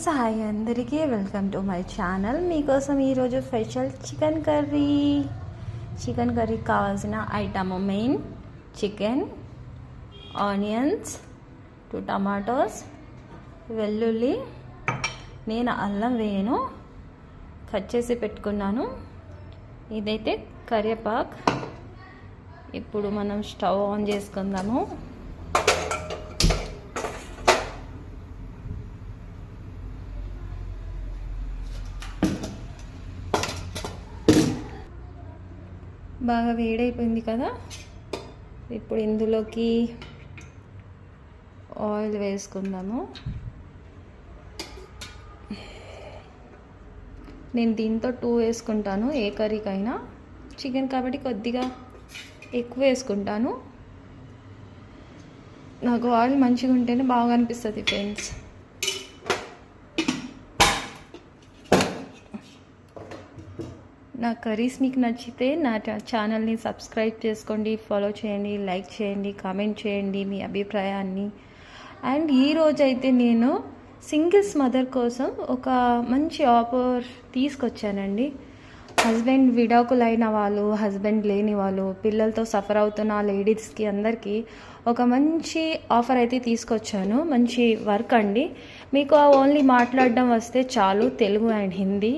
Hi అందరికీ welcome to my channel. మీకోసం ఈరోజు స్పెషల్ చికెన్ కర్రీకి కావాల్సిన item main chicken, onions, 2 tomatoes, వెల్లుల్లి. నేను అల్లం వేయను, కట్ చేసి పెట్టుకున్నాను. ఇదైతే కరివేపాకు. ఇప్పుడు మనం స్టవ్ ఆన్ చేసుకుందాము. బాగా వేడైపోయింది కదా. ఇప్పుడు ఇందులోకి ఆయిల్ వేసుకుందాము. నేను దీంతో 2 వేసుకుంటాను, ఏ కర్రీకైనా. చికెన్ కాబట్టి కొద్దిగా ఎక్కువ వేసుకుంటాను. నాకు ఆయిల్ మంచిగా ఉంటేనే బాగా అనిపిస్తుంది ఫ్రెండ్స్. నా కర్రీస్ మీకు నచ్చితే నా ఛానల్ని సబ్స్క్రైబ్ చేసుకోండి, ఫాలో చేయండి, లైక్ చేయండి, కామెంట్ చేయండి మీ అభిప్రాయాన్ని. అండ్ ఈరోజైతే నేను సింగిల్స్ మదర్ కోసం ఒక మంచి ఆఫర్ తీసుకొచ్చానండి. హస్బెండ్ విడాకులైన వాళ్ళు, హస్బెండ్ లేని వాళ్ళు, పిల్లలతో సఫర్ అవుతున్న లేడీస్కి అందరికీ ఒక మంచి ఆఫర్ అయితే తీసుకొచ్చాను. మంచి వర్క్ అండి. మీకు ఓన్లీ మాట్లాడడం వస్తే చాలు, తెలుగు అండ్ హిందీ.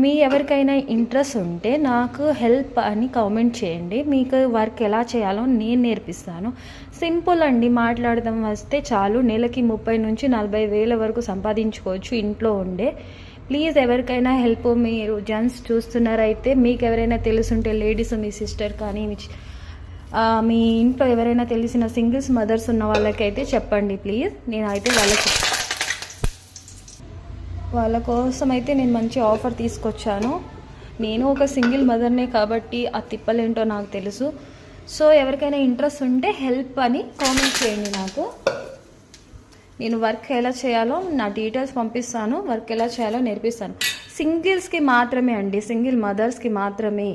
మీ ఎవరికైనా ఇంట్రెస్ట్ ఉంటే నాకు హెల్ప్ అని కామెంట్ చేయండి. మీకు వర్క్ ఎలా చేయాలో నేను నేర్పిస్తాను. సింపుల్ అండి, మాట్లాడడం వస్తే చాలు. నెలకి 30 నుంచి 40 వేల వరకు సంపాదించుకోవచ్చు ఇంట్లో ఉండే. ప్లీజ్ ఎవరికైనా హెల్ప్, మీరు జెంట్స్ చూస్తున్నారైతే మీకు ఎవరైనా తెలుసుంటే, లేడీస్, మీ సిస్టర్ కానీ మీ ఇంట్లో ఎవరైనా తెలిసిన సింగిల్స్ మదర్స్ ఉన్న వాళ్ళకైతే చెప్పండి ప్లీజ్. నేనైతే వాళ్ళ కోసం అయితే నేను మంచి ఆఫర్ తీసుకొచ్చాను. నేను ఒక సింగిల్ మదర్నే కాబట్టి ఆ తిప్పలేంటో నాకు తెలుసు. సో ఎవరికైనా ఇంట్రెస్ట్ ఉంటే హెల్ప్ అని కామెంట్ చేయండి నాకు. నేను వర్క్ ఎలా చేయాలో నా డీటెయిల్స్ పంపిస్తాను, వర్క్ ఎలా చేయాలో నేర్పిస్తాను. సింగిల్స్కి మాత్రమే అండి, సింగిల్ మదర్స్కి మాత్రమే.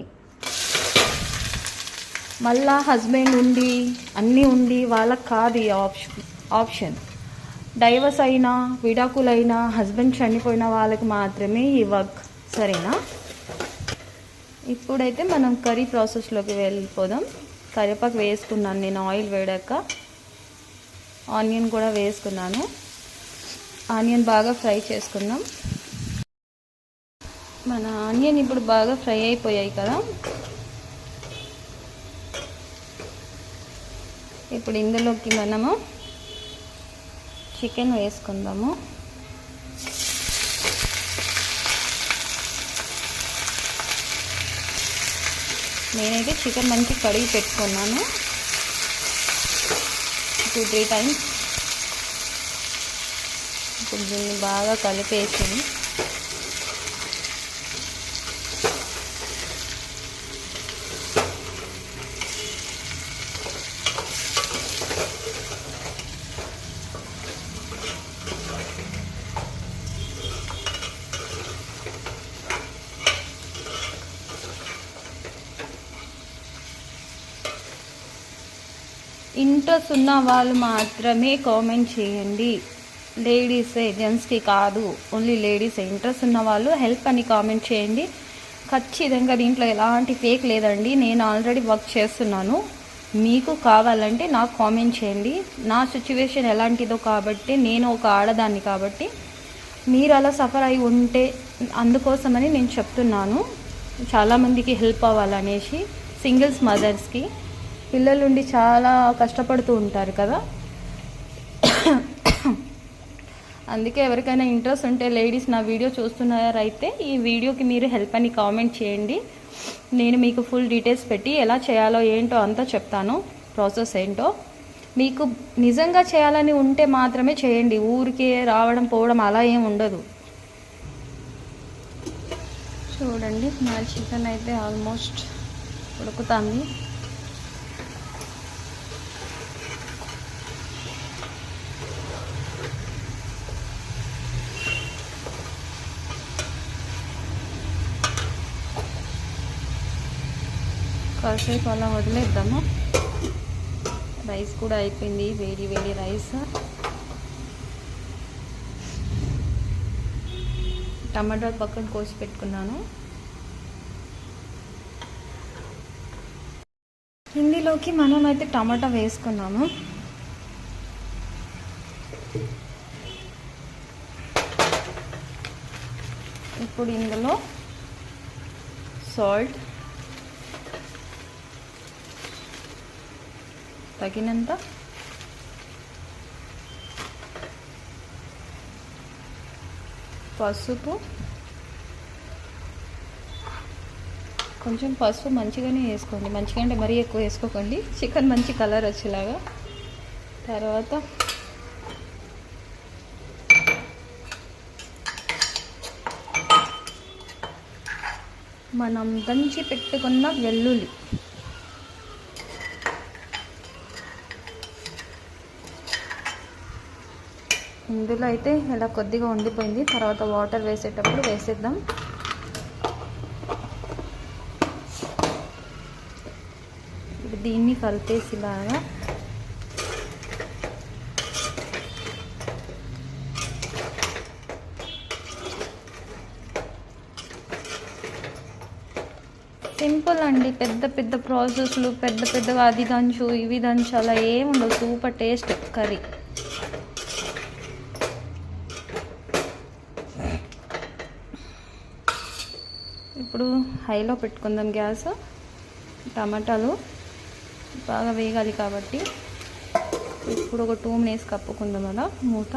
మళ్ళా హస్బెండ్ ఉండి అన్నీ ఉండి వాళ్ళకి కాదు ఈ ఆప్షన్. డైవర్స్ అయినా, విడాకులైనా, హస్బెండ్ చనిపోయిన వాళ్ళకి మాత్రమే ఈ వర్క్, సరేనా? ఇప్పుడైతే మనం కర్రీ ప్రాసెస్లోకి వెళ్ళిపోదాం. కరివేపాకు వేసుకున్నాను నేను, ఆయిల్ వేడాక ఆనియన్ కూడా వేసుకున్నాను. ఆనియన్ బాగా ఫ్రై చేసుకుందాం. మన ఆనియన్ ఇప్పుడు బాగా ఫ్రై అయిపోయాయి కదా. ఇప్పుడు ఇందులోకి మనము చికెన్ వేసుకుందాము. నేనైతే చికెన్ మంచి కడిగి పెట్టుకున్నాను 2-3 టైమ్స్. ఇప్పుడు దీన్ని బాగా కలిపేసి ఇంట్రెస్ట్ ఉన్న వాళ్ళు మాత్రమే కామెంట్ చేయండి. లేడీసే, జెంట్స్కి కాదు, ఓన్లీ లేడీసే. ఇంట్రెస్ట్ ఉన్న వాళ్ళు హెల్ప్ అని కామెంట్ చేయండి. ఖచ్చితంగా దీంట్లో ఎలాంటి ఫేక్ లేదండి. నేను ఆల్రెడీ వర్క్ చేస్తున్నాను. మీకు కావాలంటే నాకు కామెంట్ చేయండి. నా సిచ్యువేషన్ ఎలాంటిదో కాబట్టి, నేను ఒక ఆడదాన్ని కాబట్టి మీరు అలా సఫర్ అయి ఉంటే అందుకోసమని నేను చెప్తున్నాను. చాలామందికి హెల్ప్ అవ్వాలనేసి, సింగిల్స్ మదర్స్కి, పిల్లలుండి చాలా కష్టపడుతూ ఉంటారు కదా. అందుకే ఎవరికైనా ఇంట్రెస్ట్ ఉంటే లేడీస్ నా వీడియో చూస్తున్నారైతే ఈ వీడియోకి మీరు హెల్ప్ అని కామెంట్ చేయండి. నేను మీకు ఫుల్ డీటెయిల్స్ పెట్టి ఎలా చేయాలో ఏంటో అంతా చెప్తాను, ప్రాసెస్ ఏంటో. మీకు నిజంగా చేయాలని ఉంటే మాత్రమే చేయండి. ఊరికే రావడం పోవడం అలా ఏం ఉండదు. చూడండి, నా చికెన్ అయితే ఆల్మోస్ట్ ఉడుకుతుంది. కాసేపు అలా వదిలేద్దాము. రైస్ కూడా అయిపోయింది, వేడి వేడి రైస్. టమాటాలు పక్కన కోసి పెట్టుకున్నాను. ఇందులోకి మనం అయితే టమాటా వేసుకున్నాము. ఇప్పుడు ఇందులో సాల్ట్ తగినంత, పసుపు, కొంచెం పసుపు మంచిగానే వేసుకోండి, మంచిగా అంటే మరీ ఎక్కువ వేసుకోకండి, చికెన్ మంచి కలర్ వచ్చేలాగా. తర్వాత మనం దంచి పెట్టుకున్న వెల్లుల్లి, ఇందులో అయితే ఇలా కొద్దిగా ఉండిపోయింది, తర్వాత వాటర్ వేసేటప్పుడు వేసేద్దాం. దీన్ని కలిపేసిలాగా సింపుల్ అండి, పెద్ద పెద్ద ప్రాసెస్లు, పెద్దగా అది దంచు ఇవి దంచు అలా ఏముండవు. Super taste curry. ఇప్పుడు హైలో పెట్టుకుందాం గ్యాస్. టమాటాలు బాగా వేగాలి కాబట్టి ఇప్పుడు ఒక 2 minutes కప్పుకుందాం అలా మూత.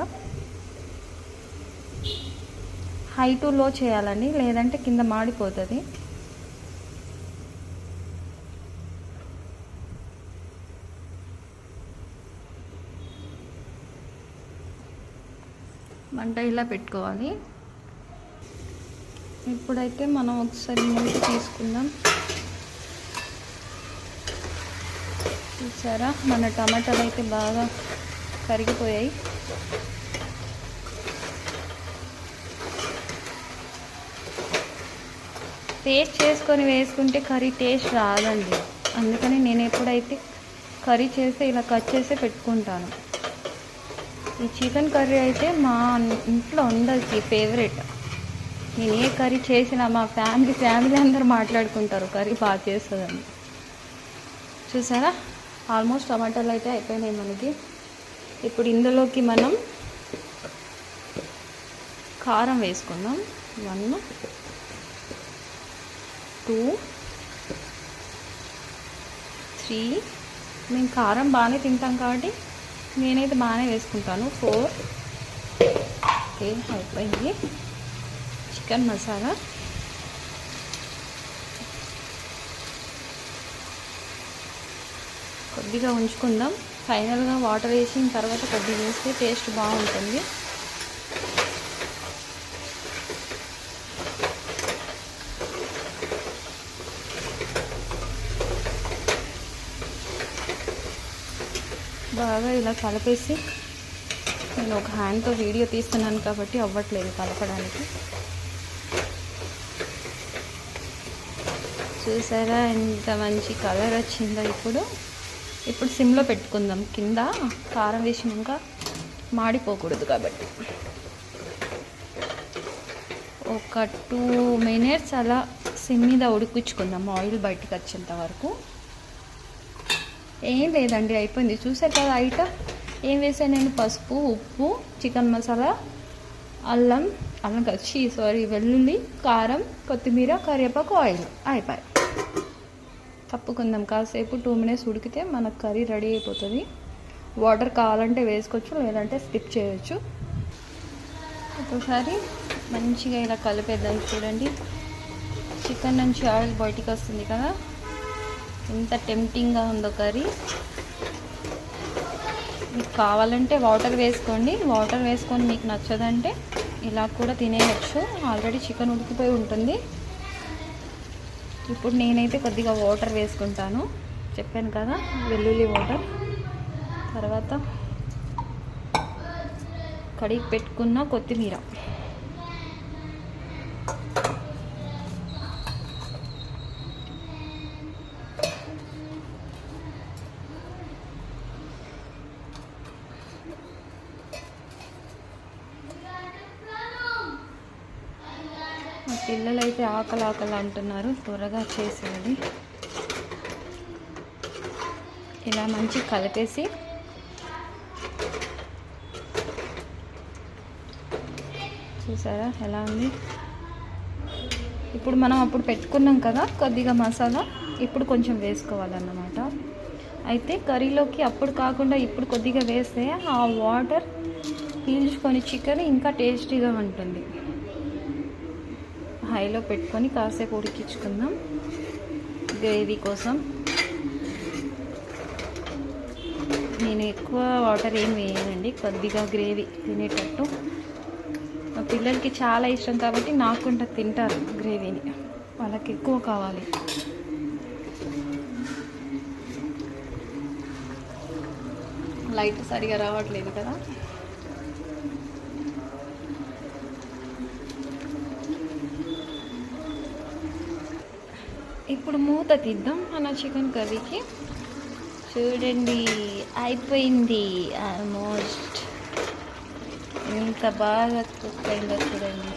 హై టు లో చేయాలండి, లేదంటే కింద మాడిపోతుంది. మంట ఇలా పెట్టుకోవాలి. ఇప్పుడైతే మనం ఒకసారి మూత తీసుకుందాం. చూసారా, మన టమాటాలు అయితే బాగా కరిగిపోయాయి. పేస్ట్ చేసుకొని వేసుకుంటే కర్రీ టేస్ట్ రాదండి, అందుకని నేను ఎప్పుడైతే కర్రీ చేస్తే ఇలా కట్ చేసి పెట్టుకుంటాను. ఈ చికెన్ కర్రీ అయితే మా ఇంట్లో ఉండదు ఫేవరెట్. నేను ఏ కర్రీ చేసినా మా ఫ్యామిలీ అందరూ మాట్లాడుకుంటారు కర్రీ బాగా చేస్తుందని. చూసారా, ఆల్మోస్ట్ టమాటాలు అయితే అయిపోయినాయి మనకి. ఇప్పుడు ఇందులోకి మనం కారం వేసుకుందాం. 1 2 3, మేము కారం బాగానే తింటాం కాబట్టి నేనైతే బాగానే వేసుకుంటాను. 4. ఓకే, అయిపోయింది. చికెన్ మసాలా, కొద్దిగా ఉంచుకుందాం. ఫైనల్గా వాటర్ వేసిన తర్వాత కొద్దిగా వేస్తే టేస్ట్ బాగుంటుంది. బాగా ఇలా కలిపేసి, నేను ఒక హ్యాండ్తో వీడియో తీస్తున్నాను కాబట్టి అవ్వట్లేదు కలపడానికి. చూసారా ఎంత మంచి కలర్ వచ్చిందో. ఇప్పుడు సిమ్లో పెట్టుకుందాం, కింద కారం వేసినాక మాడిపోకూడదు కాబట్టి. ఒక 2 minutes అలా సిమ్ మీద ఉడికించుకుందాం, ఆయిల్ బయటకు వచ్చేంత వరకు. ఏం లేదండి, అయిపోయింది. చూసారు కదా ఐటమ్ ఏం వేసాను నేను? పసుపు, ఉప్పు, చికెన్ మసాలా, అల్లం వెల్లుల్లి, కారం, కొత్తిమీర, కరివేపాకు, ఆయిల్. అయిపోయి కప్పుకుందాం కాసేపు. 2 minutes ఉడికితే మనకు కర్రీ రెడీ అయిపోతుంది. వాటర్ కావాలంటే వేసుకోవచ్చు, లేదంటే స్కిప్ చేయొచ్చు. ఒకసారి మంచిగా ఇలా కలిపేద్దాం. చూడండి, చికెన్ నుంచి ఆయిల్ బయటికి వస్తుంది కదా, ఎంత టెంప్టింగ్గా ఉందో కర్రీ. మీకు కావాలంటే వాటర్ వేసుకోండి, వాటర్ వేసుకొని మీకు నచ్చదంటే ఇలా కూడా తినేయచ్చు. ఆల్రెడీ చికెన్ ఉడికిపోయి ఉంటుంది. ఇప్పుడు నేనైతే కొద్దిగా వాటర్ వేసుకుంటాను, చెప్పాను కదా, వెల్లుల్లి వాటర్. తర్వాత కడిగి పెట్టుకున్న కొత్తిమీర, పిల్లలైతే ఆకలి అంటున్నారు. త్వరగా చేసేది. ఇలా మంచి కలిపేసి చూసారా ఎలా ఉంది. ఇప్పుడు మనం అప్పుడు పెట్టుకున్నాం కదా కొద్దిగా మసాలా, ఇప్పుడు కొంచెం వేసుకోవాలన్నమాట. అయితే కర్రీలోకి అప్పుడు కాకుండా ఇప్పుడు కొద్దిగా వేస్తే ఆ వాటర్ పీల్చుకొని చికెన్ ఇంకా టేస్టీగా ఉంటుంది. హైలో పెట్టుకొని కాసేపు ఉడికించుకుందాం గ్రేవీ కోసం. నేను ఎక్కువ వాటర్ ఏం వేయనండి, కొద్దిగా గ్రేవీ తినేటట్టు. మా పిల్లలకి చాలా ఇష్టం కాబట్టి నాకుండా తింటారు గ్రేవీని, వాళ్ళకి ఎక్కువ కావాలి. లైట్ సరిగా రావట్లేదు కదా. ఇప్పుడు మూత తీద్దాం మన చికెన్ కర్రీకి. చూడండి అయిపోయింది ఆల్మోస్ట్. ఎంత బాగా కుక్ అయిందో చూడండి.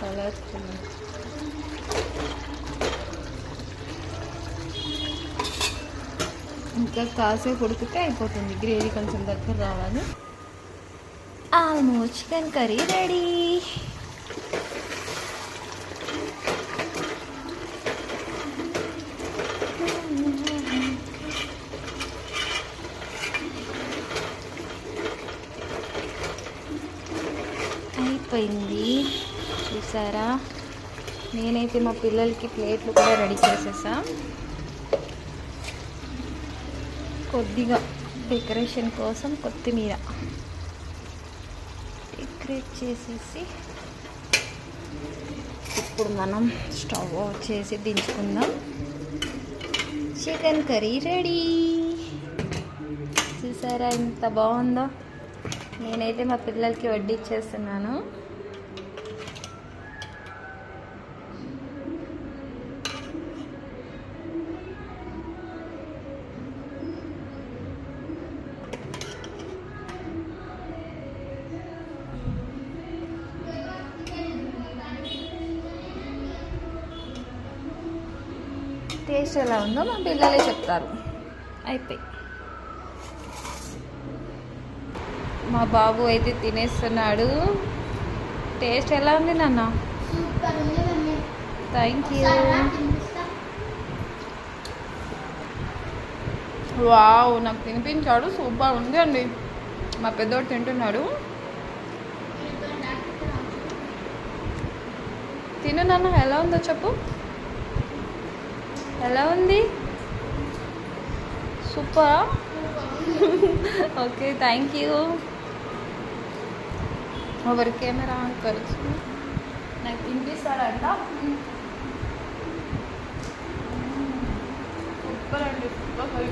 కలర్ఫుల్. ఇంకా కాసేపు ఉడికితే అయిపోతుంది. గ్రేవీ కొంచెం దగ్గర రావాలి. Almost chicken curry ready. అయిపోయింది చూసారా. నేనైతే మా పిల్లలకి ప్లేట్లు కూడా రెడీ చేసేసా. కొద్దిగా డెకరేషన్ కోసం కొత్తిమీర డెకరేట్ చేసేసి ఇప్పుడు మనం స్టవ్ ఆఫ్ చేసి దించుకుందాం. Chicken curry ready. చూసారా ఎంత బాగుందో. నేనైతే మా పిల్లలకి వడ్డిచ్చేస్తున్నాను. టేస్ట్ ఎలా ఉందో మా పిల్లలే చెప్తారు. అయిపోయి మా బాబు అయితే తినేస్తున్నాడు. టేస్ట్ ఎలా ఉంది నాన్న? Thank you. వావ్, నాకు తినిపించాడు. సూపర్ ఉంది అండి. మా పెద్దోడు తింటున్నాడు. తిను నాన్న, ఎలా ఉందో చెప్పు. ఎలా ఉంది? సూపర్. Okay, thank you. ఎవరి కెమెరా కలుసు నాకు తినిపిస్తాడంట. సూపర్ అండి, సూపర్.